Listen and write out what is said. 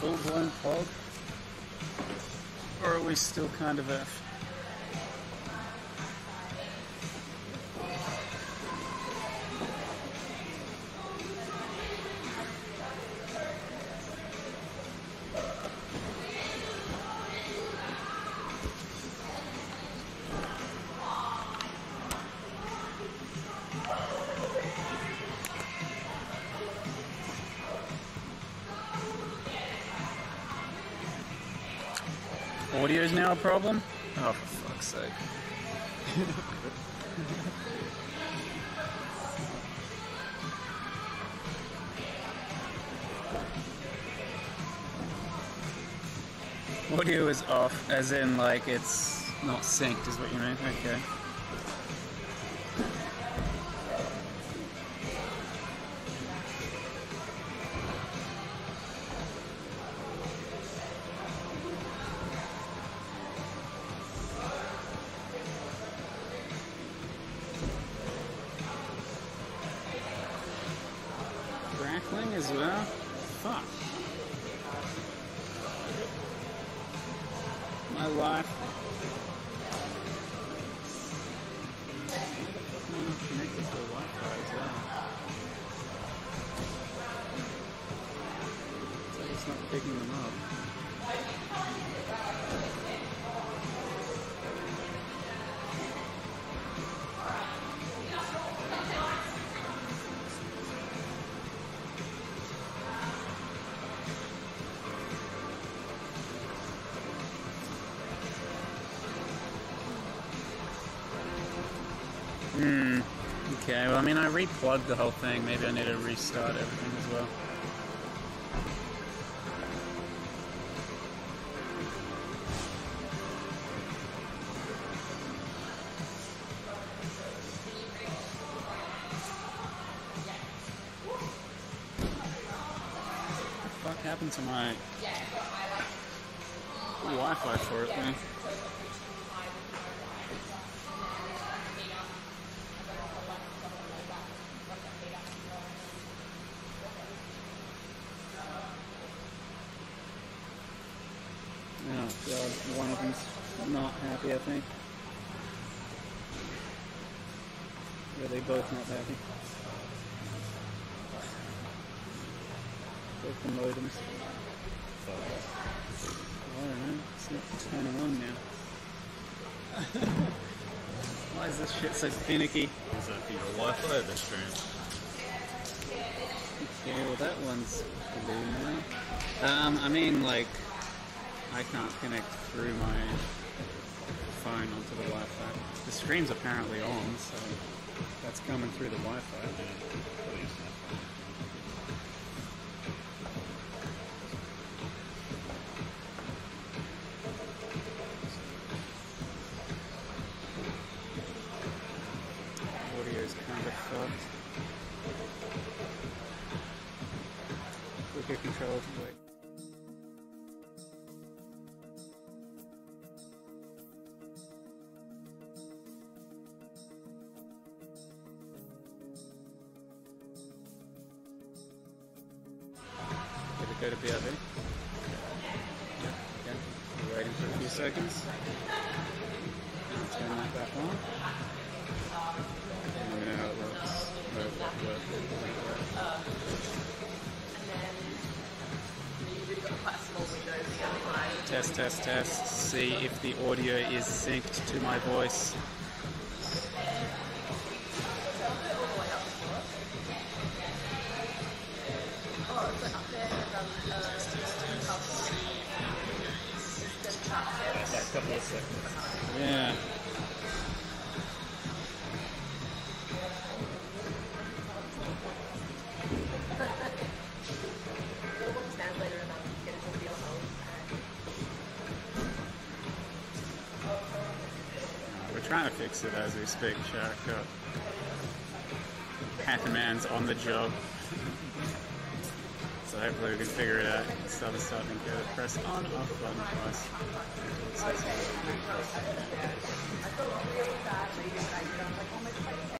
full-blown fog? Or are we still kind of F? Audio's now a problem? Oh, for fuck's sake. Audio is off, as in, like, it's not synced, is what you mean? Okay. Crackling as well? Fuck. My life. I'm connected to the Wi-Fi as well. It's like it's not picking them up. Okay, well, I mean, I replugged the whole thing. Maybe I need to restart everything as well. What the fuck happened to my Wi-Fi for it, man? Oh god, one of them's not happy, I think. Are they both not happy? Both the modems. I don't know, it's not turning on now. Why is this shit so finicky? Is that for your Wi-Fi or the stream? Okay, well that one's blue now. I mean, like, I can't connect through my phone onto the Wi-Fi. The stream's apparently on, so that's coming through the Wi-Fi. Audio's kind of fucked. Quicker controls, wait. Did it go to BRB? Yeah. We're waiting for a few seconds. And turn that back on. And let me know how it works. Test, test, test. See if the audio is synced to my voice. That couple of seconds. Yeah. We're trying to fix it as we speak, Shark. Hatterman's on the job. So hopefully we can figure it out. Starting to go. Press on, off button twice. Until it says